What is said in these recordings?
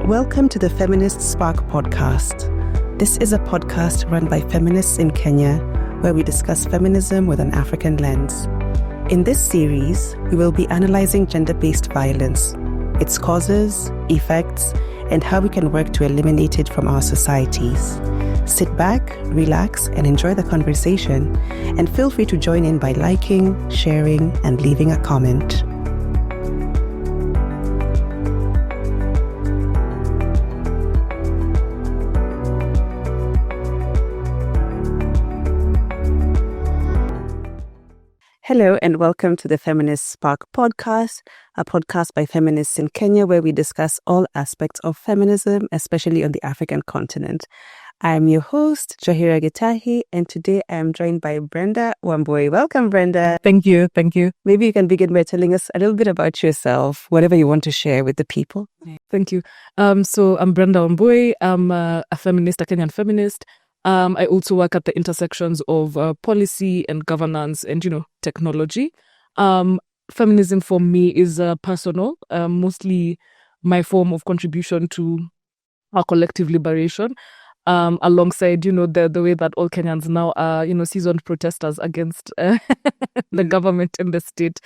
Welcome to the Feminist Spark podcast. This is a podcast run by feminists in Kenya where we discuss feminism with an African lens. In this series, we will be analyzing gender-based violence, its causes, effects, and how we can work to eliminate it from our societies. Sit back, relax, and enjoy the conversation, and feel free to join in by liking, sharing, and leaving a comment. Hello and welcome to the Feminist Spark podcast, a podcast by feminists in Kenya where we discuss all aspects of feminism, especially on the African continent. I am your host, Njahira, and today I am joined by Brenda Wambui. Welcome, Brenda. Thank you. Maybe you can begin by telling us a little bit about yourself, whatever you want to share with the people. Thank you. So I'm Brenda Wambui. I'm a feminist, a Kenyan feminist. I also work at the intersections of policy and governance and, technology. Feminism for me is personal, mostly my form of contribution to our collective liberation, alongside, the way that all Kenyans now are, seasoned protesters against the government and the state.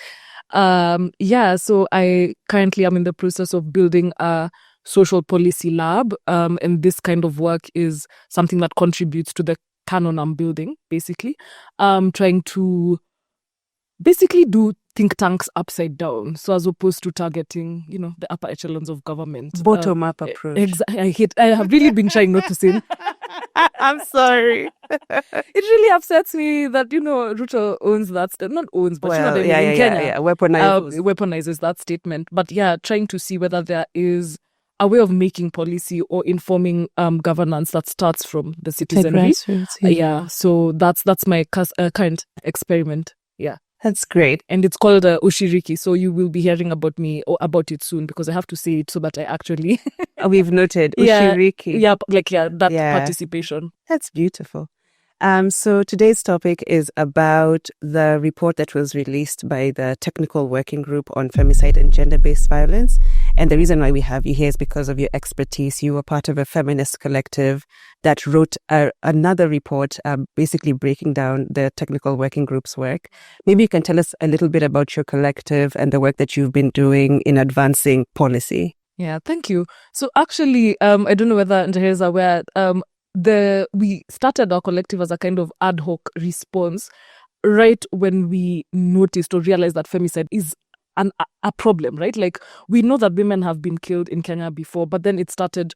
So I currently am in the process of building a social policy lab, and this kind of work is something that contributes to the canon I'm building, basically. Trying to basically do think tanks upside down, so as opposed to targeting, the upper echelons of government. Bottom-up approach. I have really been trying not to say. I'm sorry. It really upsets me that, Ruto owns that, not owns, but in Kenya, weaponizes that statement. But trying to see whether there is a way of making policy or informing governance that starts from the citizenry. So that's my current experiment. Yeah. That's great. And it's called Ushiriki. So you will be hearing about me or about it soon because I have to say it so that I actually... We've noted Ushiriki. Participation. That's beautiful. So today's topic is about the report that was released by the Technical Working Group on Femicide and Gender-Based Violence. And the reason why we have you here is because of your expertise. You were part of a feminist collective that wrote another report, basically breaking down the Technical Working Group's work. Maybe you can tell us a little bit about your collective and the work that you've been doing in advancing policy. Yeah, thank you. So actually, I don't know whether Njahira is aware, we started our collective as a kind of ad hoc response right when we noticed or realized that femicide is a problem, right? Like, we know that women have been killed in Kenya before, but then it started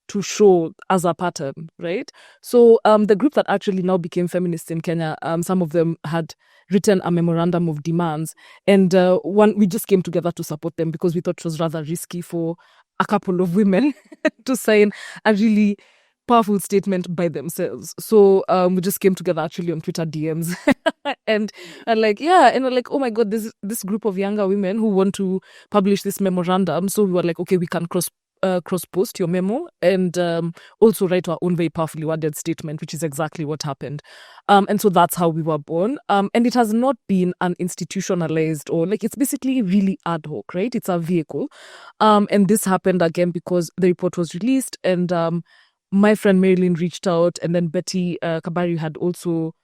to show as a pattern, right? So the group that actually now became feminists in Kenya, some of them had written a memorandum of demands, and we just came together to support them because we thought it was rather risky for a couple of women to sign a really powerful statement by themselves. So we just came together actually on Twitter DMs and we're like, oh my God, this group of younger women who want to publish this memorandum. So we were like, okay, we can cross post your memo and also write our own very powerfully worded statement, which is exactly what happened. And so that's how we were born. And it has not been an institutionalized or it's basically really ad hoc, right? It's a vehicle. And this happened again because the report was released and my friend Marilyn reached out, and then Betty Kabari had also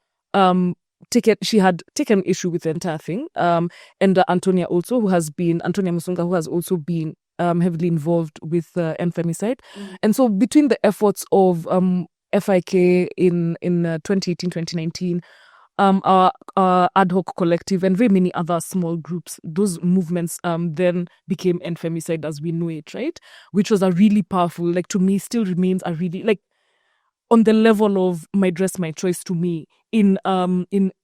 taken issue with the entire thing. And Antonia Musunga, who has also been heavily involved with femicide. And so between the efforts of FIK in 2018, 2019, our ad hoc collective and very many other small groups, those movements then became End Femicide as we know it, right? Which was a really powerful, to me, still remains a really, on the level of my dress, my choice to me, in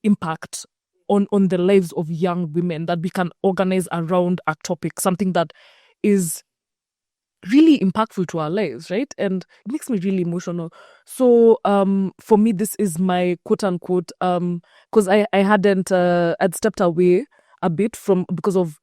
impact on the lives of young women, that we can organize around a topic, something that is really impactful to our lives, right? And it makes me really emotional. So for me, this is my quote unquote, because I I'd stepped away a bit because of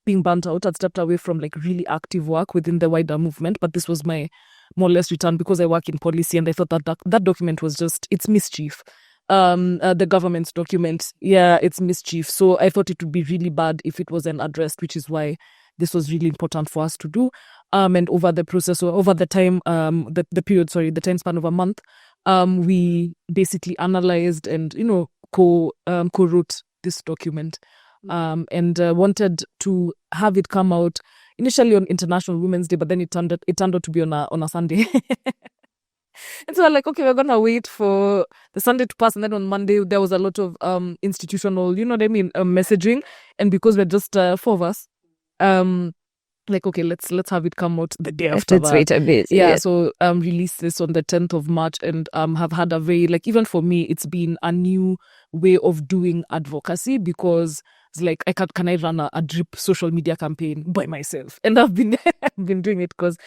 being burnt out. I'd stepped away from really active work within the wider movement, but this was my more or less return because I work in policy, and I thought that document was it's mischief. The government's document, it's mischief. So I thought it would be really bad if it wasn't addressed, which is why this was really important for us to do. And over the process, or over the time, the period, the time span of a month, we basically analyzed and, co-wrote this document, and wanted to have it come out initially on International Women's Day, but then it turned out to be on a Sunday. And so we're like, okay, we're gonna wait for the Sunday to pass, and then on Monday there was a lot of institutional, messaging, and because we're just four of us, like, okay, let's have it come out the day after Let's wait a bit. Yeah, so release this on the 10th of March, and have had a very, like, even for me, it's been a new way of doing advocacy, because it's like, can I run a drip social media campaign by myself? And I've been doing it because,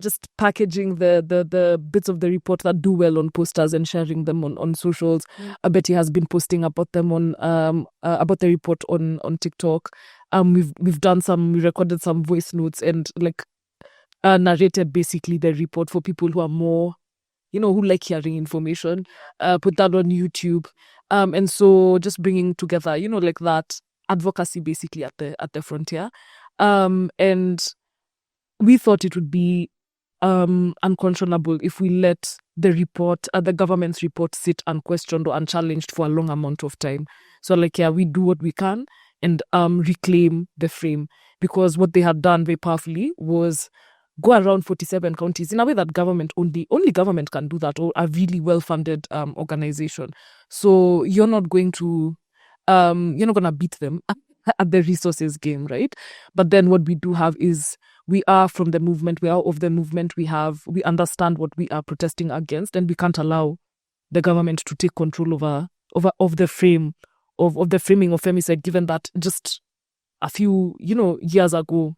just packaging the bits of the report that do well on posters and sharing them on socials. Betty has been posting about them on about the report on TikTok. We recorded some voice notes and narrated basically the report for people who are more, who like hearing information. Put that on YouTube. And so just bringing together, that advocacy basically at the frontier. And we thought it would be unconscionable if we let the government's report sit unquestioned or unchallenged for a long amount of time. So we do what we can and reclaim the frame, because what they had done very powerfully was go around 47 counties in a way that only government can do that, or a really well-funded organization. So you're not going to beat them at the resources game, right? But then what we do have is, we are from the movement, we are of the movement, we understand what we are protesting against, and we can't allow the government to take control of the frame of the framing of femicide, given that just a few years ago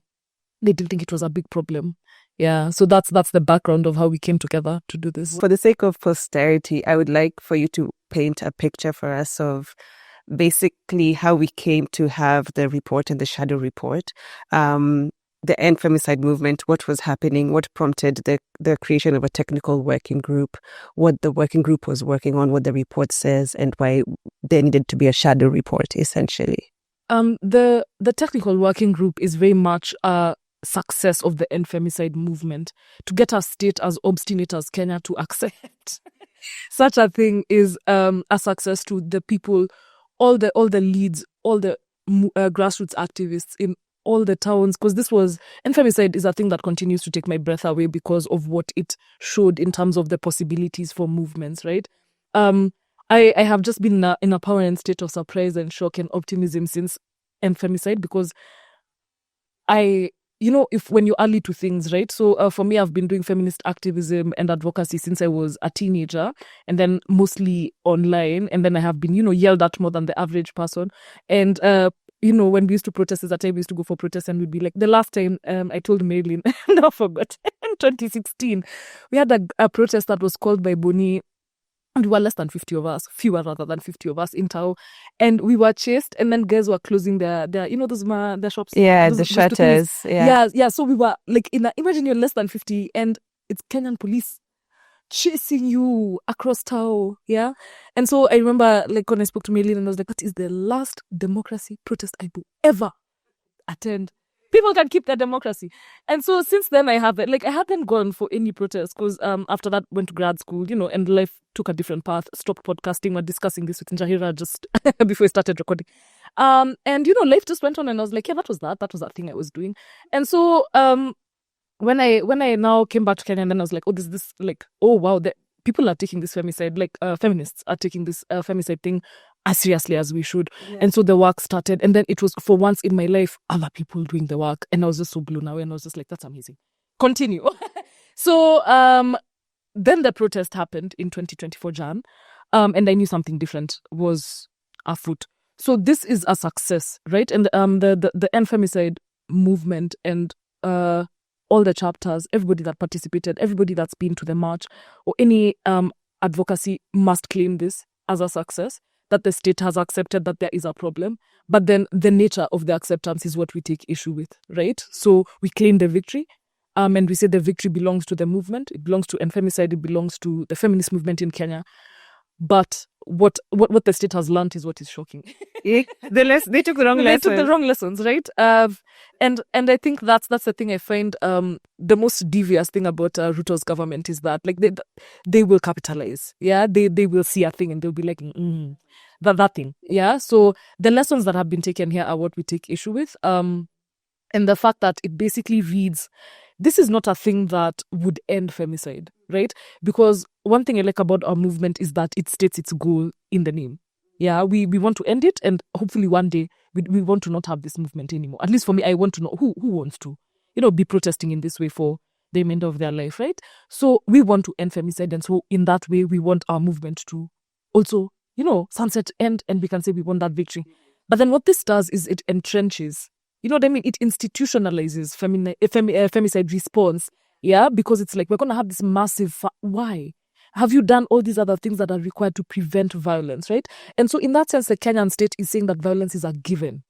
they didn't think it was a big problem. Yeah, so that's the background of how we came together to do this. For the sake of posterity, I would like for you to paint a picture for us of basically how we came to have the report and the shadow report. The End Femicide movement, what was happening, what prompted the creation of a technical working group, what the working group was working on, what the report says, and why there needed to be a shadow report, essentially. The technical working group is very much a success of the End Femicide movement. To get a state as obstinate as Kenya to accept such a thing is a success to the people, all the leads, all the grassroots activists in all the towns, because and femicide is a thing that continues to take my breath away because of what it showed in terms of the possibilities for movements, right? I have just been in a permanent state of surprise and shock and optimism since End Femicide, because when you're early to things, right? So for me, I've been doing feminist activism and advocacy since I was a teenager, and then mostly online, and then I have been, yelled at more than the average person. And when we used to protest, at that time we used to go for protests, and we'd be like, the last time I told Marilyn, no, I forgot, in 2016, we had a protest that was called by Boni, and we were less than 50 of us, fewer rather than 50 of us in Tao, and we were chased, and then guys were closing their their shops. Yeah, the shutters. Yeah. So we were imagine you're less than 50, and it's Kenyan police chasing you across Tao, yeah? And so I remember, when I spoke to Maylene, and I was like, that is the last democracy protest I will ever attend. People can keep their democracy. And so since then, I hadn't gone for any protest, because after that, went to grad school, and life took a different path, stopped podcasting. We're discussing this with Njahira just before we started recording. And, life just went on, and I was like, yeah, that was that thing I was doing. And so, when I now came back to Kenya, and then I was like, oh, oh wow, people are taking this femicide, feminists are taking this femicide thing as seriously as we should. Yeah. And so the work started, and then it was, for once in my life, other people doing the work, and I was just so blown away, and I was just like, that's amazing. Continue. So then the protest happened in 2024 Jan, and I knew something different was afoot. So this is a success, right? And the End Femicide movement and all the chapters, everybody that participated, everybody that's been to the march, or any advocacy must claim this as a success, that the state has accepted that there is a problem. But then the nature of the acceptance is what we take issue with, right? So we claim the victory, and we say the victory belongs to the movement, it belongs to End Femicide, it belongs to the feminist movement in Kenya. But what the state has learned is what is shocking. They took the wrong lessons. They took the wrong lessons, right? And I think that's the thing I find the most devious thing about Ruto's government is that like they will capitalize. Yeah, they will see a thing and they'll be like that thing. Yeah. So the lessons that have been taken here are what we take issue with. And the fact that it basically reads, this is not a thing that would end femicide, right? Because one thing I like about our movement is that it states its goal in the name. Yeah, we want to end it, and hopefully one day we want to not have this movement anymore. At least for me, I want to know who wants to, be protesting in this way for the remainder of their life, right? So we want to end femicide, and so in that way, we want our movement to also, sunset, end, and we can say we want that victory. But then what this does is it entrenches. You know what I mean? It institutionalizes femicide response, yeah? Because it's like, we're going to have this massive... Why? Have you done all these other things that are required to prevent violence, right? And so in that sense, the Kenyan state is saying that violence is a given.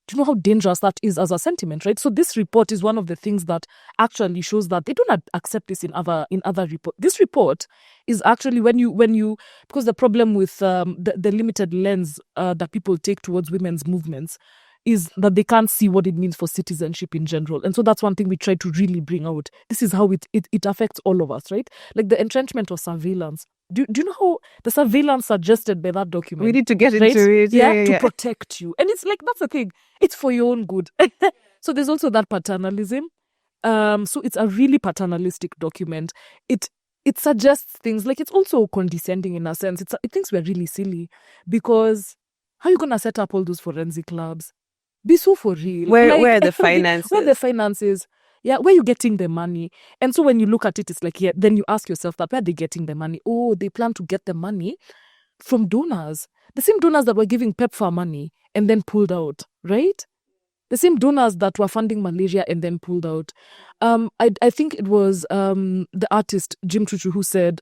Do you know how dangerous that is as a sentiment, right? So this report is one of the things that actually shows that they do not accept this in other reports. This report is actually when you because the problem with the limited lens that people take towards women's movements is that they can't see what it means for citizenship in general. And so that's one thing we try to really bring out. This is how it affects all of us, right? Like the entrenchment of surveillance. Do you know how the surveillance suggested by that document? We need to get right? into it. Yeah, to protect you. And it's like, that's the thing. It's for your own good. So there's also that paternalism. So it's a really paternalistic document. It suggests things, like it's also condescending in a sense. It thinks we're really silly because how are you going to set up all those forensic labs? Be so for real. Where are the finances? Where the finances? Yeah, where are you getting the money? And so when you look at it, it's like, yeah, then you ask yourself that, where are they getting the money? Oh, they plan to get the money from donors. The same donors that were giving PEPFAR money and then pulled out, right? The same donors that were funding malaria and then pulled out. I think it was the artist Jim Chuchu who said,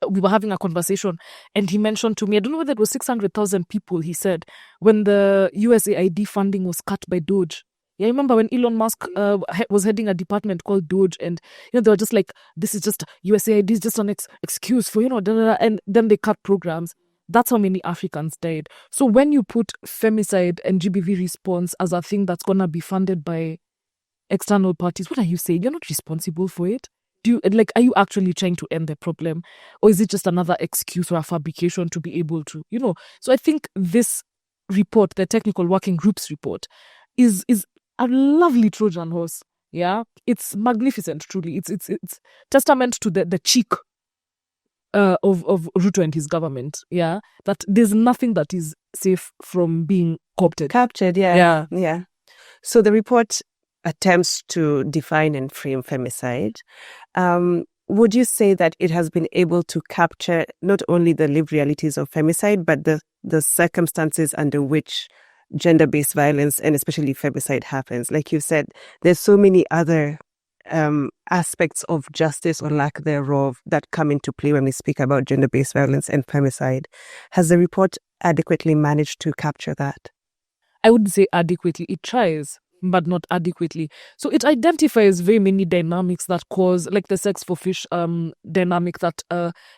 we were having a conversation and he mentioned to me, I don't know whether it was 600,000 people, he said, when the USAID funding was cut by Doge. Yeah, I remember when Elon Musk was heading a department called Doge, and they were just like, this is just, USAID is just an excuse for, and then they cut programs. That's how many Africans died. So when you put femicide and GBV response as a thing that's going to be funded by external parties, what are you saying? You're not responsible for it. Are you actually trying to end the problem? Or is it just another excuse or a fabrication to be able to, So I think this report, the technical working groups report, is a lovely Trojan horse. Yeah. It's magnificent, truly. It's testament to the cheek of Ruto and his government. Yeah. That there's nothing that is safe from being captured. Yeah. So the report attempts to define and frame femicide. Would you say that it has been able to capture not only the lived realities of femicide, but the circumstances under which gender-based violence and especially femicide happens? Like you said, there's so many other aspects of justice or lack thereof that come into play when we speak about gender-based violence and femicide. Has the report adequately managed to capture that? I would say adequately. It tries, but not adequately. So it identifies very many dynamics that cause, like the sex for fish dynamic that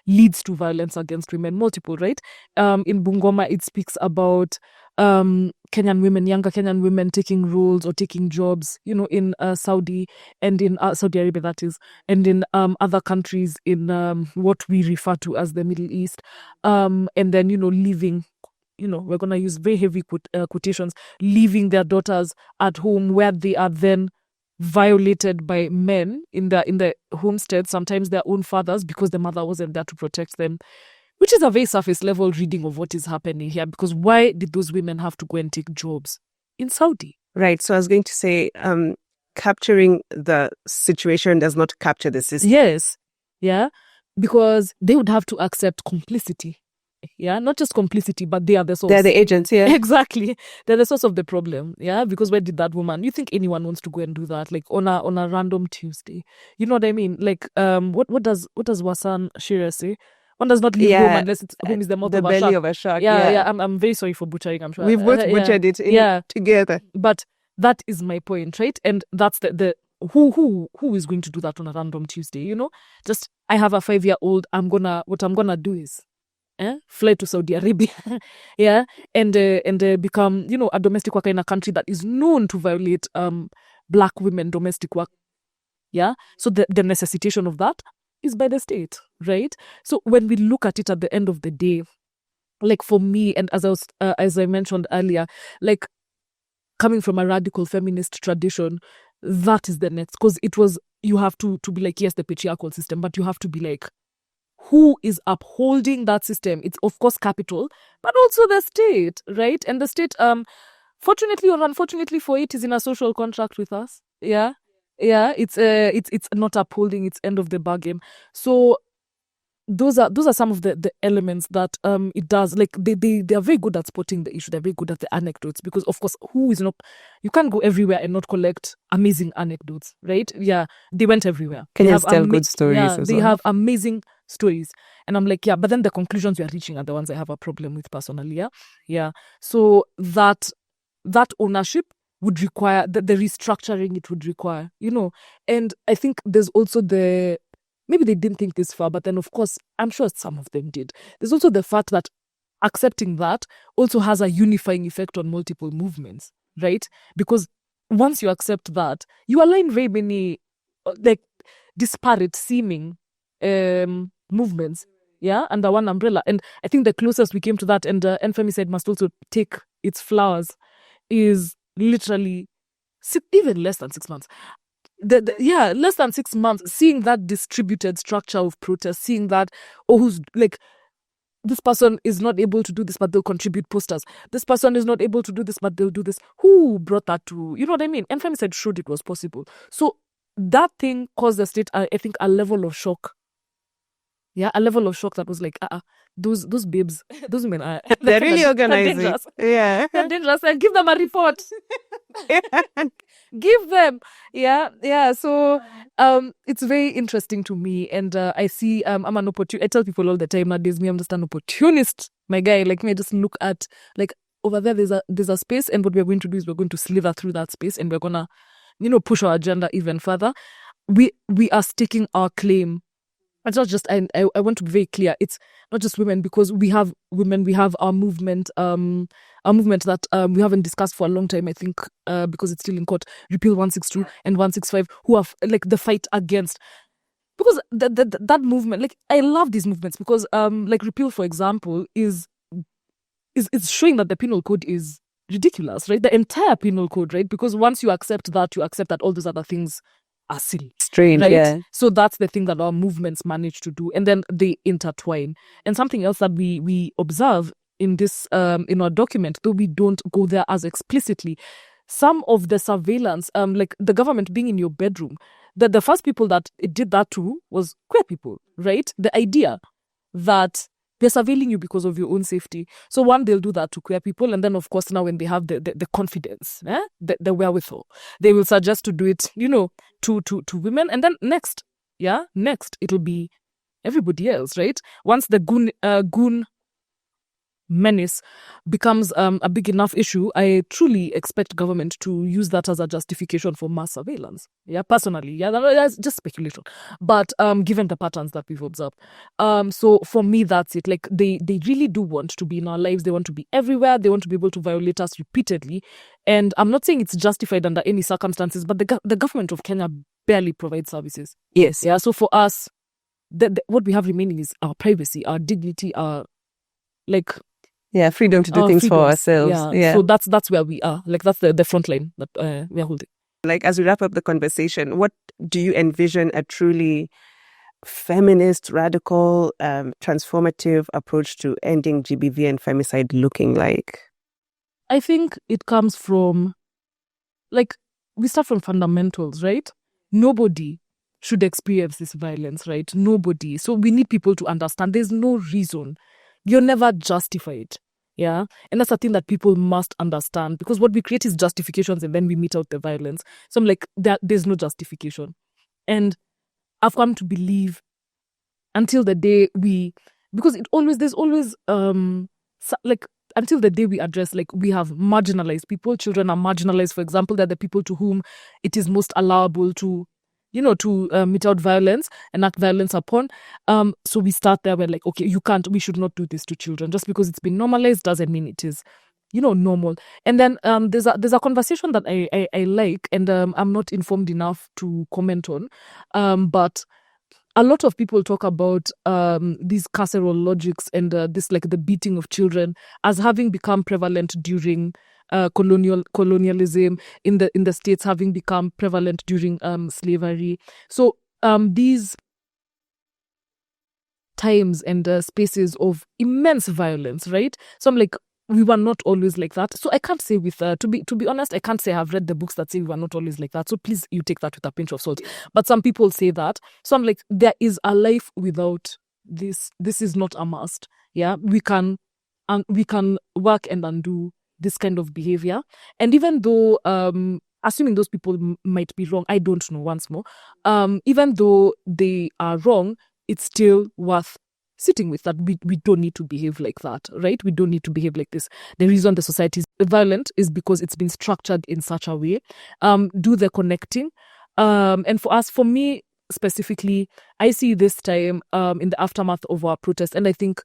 leads to violence against women, multiple, right? In Bungoma, it speaks about younger Kenyan women taking roles or taking jobs, in Saudi and in Saudi Arabia, that is, and in other countries in what we refer to as the Middle East, and then, leaving, we're going to use very heavy quotations, leaving their daughters at home where they are then violated by men in the homestead, sometimes their own fathers, because the mother wasn't there to protect them, which is a very surface level reading of what is happening here. Because why did those women have to go and take jobs in Saudi? Right. So I was going to say, capturing the situation does not capture the system. Yes. Yeah. Because they would have to accept complicity. Yeah, not just complicity, but they are the source. They're the agents, yeah. Exactly. They're the source of the problem, yeah? Because where did that woman... You think anyone wants to go and do that, like, on a random Tuesday? You know what I mean? Like, what does Wasan Shira say? One does not leave home unless home is the mouth of a shark. The belly of a shark, yeah. I'm very sorry for butchering, I'm sure. We've both butchered it together. But that is my point, right? And that's the who is going to do that on a random Tuesday, Just, I have a 5-year-old, what I'm gonna do is... fly to Saudi Arabia, yeah, and become, a domestic worker in a country that is known to violate Black women domestic work. Yeah, so the necessitation of that is by the state, right? So when we look at it at the end of the day, like for me, and as I mentioned earlier, like coming from a radical feminist tradition, that is the next, because it was, you have to be like, yes, the patriarchal system, but you have to be like, who is upholding that system? It's of course capital, but also the state, right? And the state, fortunately or unfortunately for it, is in a social contract with us. Yeah, it's not upholding its end of the bargain. So those are some of the elements that it does. Like they are very good at spotting the issue. They're very good at the anecdotes, because of course, who is not? You can't go everywhere and not collect amazing anecdotes, right? Yeah, they went everywhere. Kenyans tell good stories. Yeah, as they well. have amazing stories, and I'm like, yeah, but then the conclusions we are reaching are the ones I have a problem with personally. Yeah. So that ownership would require the restructuring. It would require, and I think there's also maybe they didn't think this far, but then of course, I'm sure some of them did. There's also the fact that accepting that also has a unifying effect on multiple movements, right? Because once you accept that, you align very many like disparate seeming movements, yeah, under one umbrella. And I think the closest we came to that, and Femicide must also take its flowers, is literally even less than 6 months. Less than 6 months, seeing that distributed structure of protest, seeing that, who's like, this person is not able to do this, but they'll contribute posters. This person is not able to do this, but they'll do this. Who brought that to, you know what I mean? And Femicide showed it was possible. So that thing caused the state, I think, a level of shock. Yeah, a level of shock that was like, those babes, those women are they're really organizing. They're dangerous. Yeah, they're dangerous. And give them a report. Give them, yeah. So, it's very interesting to me, and I see, I'm an opportunist. I tell people all the time nowadays, I'm just an opportunist, my guy. Like me, I just look at, like, over there, there's a space, and what we're going to do is we're going to slither through that space, and we're gonna, push our agenda even further. We are staking our claim. It's not just, I want to be very clear, it's not just women, because we have women, we have our movement that we haven't discussed for a long time, I think, because it's still in court, Repeal 162 and 165, who have, like, the fight against, because that movement, like, I love these movements, because, like, Repeal, for example, is showing that the penal code is ridiculous, right? The entire penal code, right? Because once you accept that all those other things are silly. Strange, right? yeah. So that's the thing that our movements manage to do, and then they intertwine. And something else that we observe in this in our document, though we don't go there as explicitly, some of the surveillance, like the government being in your bedroom, the first people that it did that to was queer people, right? The idea that they're surveilling you because of your own safety. So one, they'll do that to queer people, and then of course now when they have the confidence, the wherewithal, they will suggest to do it, to women, and then next it'll be everybody else, right? Once the goon menace becomes a big enough issue, I truly expect government to use that as a justification for mass surveillance. Yeah, personally, that's just speculation. But given the patterns that we've observed, so for me, that's it. Like they really do want to be in our lives. They want to be everywhere. They want to be able to violate us repeatedly. And I'm not saying it's justified under any circumstances, but the government of Kenya barely provides services. Yes. Yeah. So for us, what we have remaining is our privacy, our dignity, our freedom to do things for ourselves. Yeah. So that's where we are. Like that's the front line that we are holding. Like as we wrap up the conversation, what do you envision a truly feminist, radical, transformative approach to ending GBV and femicide looking like? I think it comes from, we start from fundamentals, right? Nobody should experience this violence, right? Nobody. So we need people to understand there's no reason. You're never justified. Yeah. And that's the thing that people must understand, because what we create is justifications and then we mete out the violence. So I'm like, there's no justification. And I've come to believe until the day because there's always, until the day we address, we have marginalized people, children are marginalized, for example, they're the people to whom it is most allowable to to mete out violence, enact violence upon. So we start there. We're like, okay, we should not do this to children. Just because it's been normalized doesn't mean it is, normal. And then there's a conversation that I like, and I'm not informed enough to comment on. But a lot of people talk about these carceral logics and this, like, the beating of children as having become prevalent during colonialism in the States, having become prevalent during slavery. So these times and spaces of immense violence, right? So I'm like, we were not always like that. So I can't say with to be honest, I can't say I've read the books that say we were not always like that. So please, you take that with a pinch of salt. But some people say that. So I'm like, there is a life without this. This is not a must. Yeah, we can work and undo this kind of behavior. And even though assuming those people might be wrong, I don't know, once more, even though they are wrong, it's still worth sitting with that. We don't need to behave like that, right? We don't need to behave like this. The reason the society is violent is because it's been structured in such a way. Do the connecting. And for me specifically, I see this time in the aftermath of our protest, and I think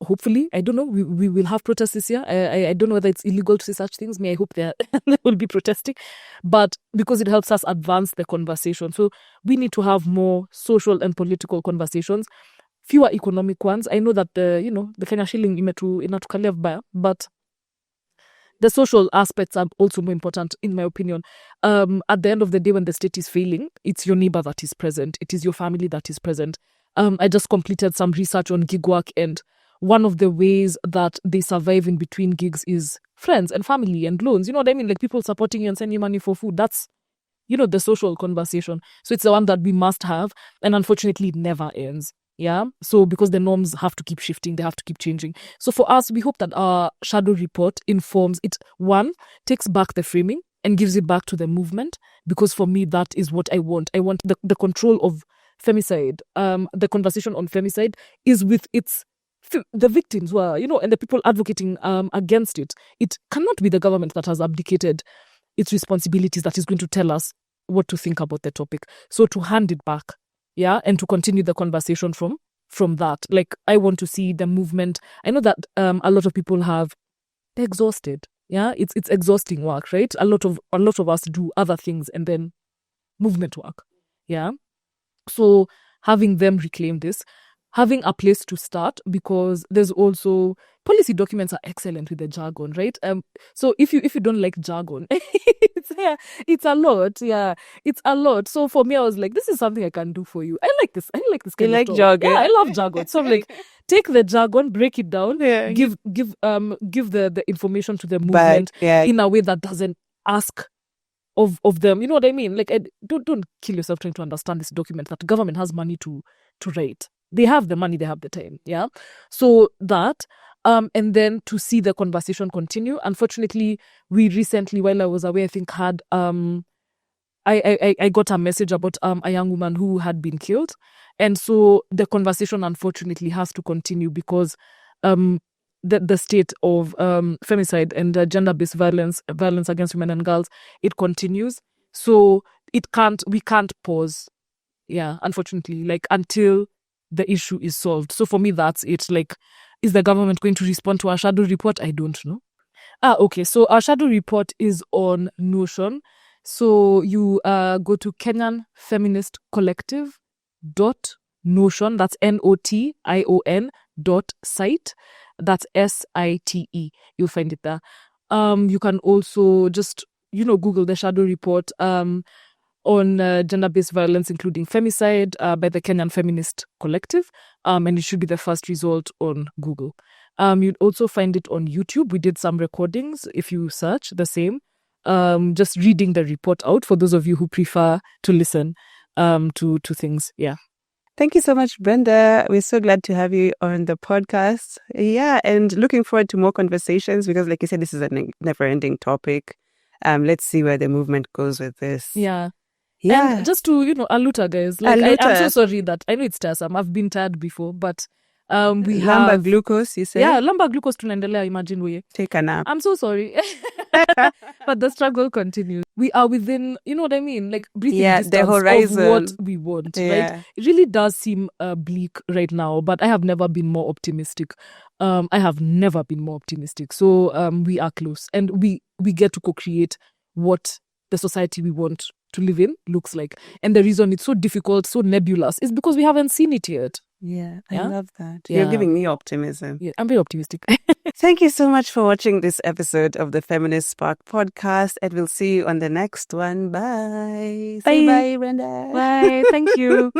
hopefully, I don't know, we will have protests this year. I don't know whether it's illegal to say such things. I hope they will be protesting. But because it helps us advance the conversation. So we need to have more social and political conversations, fewer economic ones. I know that the Kenya shilling inatukalia vibaya, but the social aspects are also more important, in my opinion. At the end of the day, when the state is failing, it's your neighbor that is present. It is your family that is present. I just completed some research on gig work, and one of the ways that they survive in between gigs is friends and family and loans. You know what I mean? Like people supporting you and sending you money for food. That's, the social conversation. So it's the one that we must have. And unfortunately, it never ends. Yeah. So because the norms have to keep shifting, they have to keep changing. So for us, we hope that our shadow report informs it. One, takes back the framing and gives it back to the movement. Because for me, that is what I want. I want the control of femicide. The conversation on femicide is with the victims who are, and the people advocating against it. It cannot be the government that has abdicated its responsibilities that is going to tell us what to think about the topic. So to hand it back, yeah, and to continue the conversation from that. Like, I want to see the movement. I know that a lot of people they're exhausted. Yeah, it's exhausting work, right? A lot of us do other things and then movement work. Yeah. So having them reclaim this, having a place to start, because there's also policy documents are excellent with the jargon, right? So if you don't like jargon, it's a lot. Yeah, it's a lot. So for me, I was like, this is something I can do for you. I like this kind of stuff. You like jargon? Yeah, I love jargon. So I'm like, take the jargon, break it down, give the information to the movement in a way that doesn't ask of them. You know what I mean? Like, don't kill yourself trying to understand this document that government has money to write. They have the money, they have the time. Yeah. So that, and then to see the conversation continue. Unfortunately, we recently, while I was away, I think had, I got a message about a young woman who had been killed. And so the conversation, unfortunately, has to continue because the state of femicide and gender-based violence against women and girls, it continues. So we can't pause. Yeah, unfortunately, like, until the issue is solved. So for me, that's it. Like, is the government going to respond to our shadow report? I don't know. Okay. So our shadow report is on Notion. So you go to Kenyan Feminist Collective .notion. That's NOTION.site. That's SITE. You'll find it there. You can also just, Google the shadow report on gender-based violence, including femicide, by the Kenyan Feminist Collective. And it should be the first result on Google. You'd also find it on YouTube. We did some recordings if you search the same. Just reading the report out for those of you who prefer to listen to things. Yeah. Thank you so much, Brenda. We're so glad to have you on the podcast. Yeah, and looking forward to more conversations because, like you said, this is a never-ending topic. Let's see where the movement goes with this. Yeah. Yeah. And just to, aluta, guys. Like, I'm so sorry that I know it's tiresome. I've been tired before, but we have lumbar glucose, you say? Yeah, lumbar glucose tunaendelea, imagine we take a nap. I'm so sorry. But the struggle continues. We are within, you know what I mean? Like breathing distance the horizon of what we want, right? It really does seem bleak right now, but I have never been more optimistic. I have never been more optimistic. So we are close, and we get to co-create what the society we want to live in looks like. And the reason it's so difficult, so nebulous, is because we haven't seen it yet. I love that. You're giving me optimism. Yeah, I'm very optimistic. Thank you so much for watching this episode of the Feminist Spark podcast, and we'll see you on the next one. Bye. Say bye, Brenda. Bye. Thank you.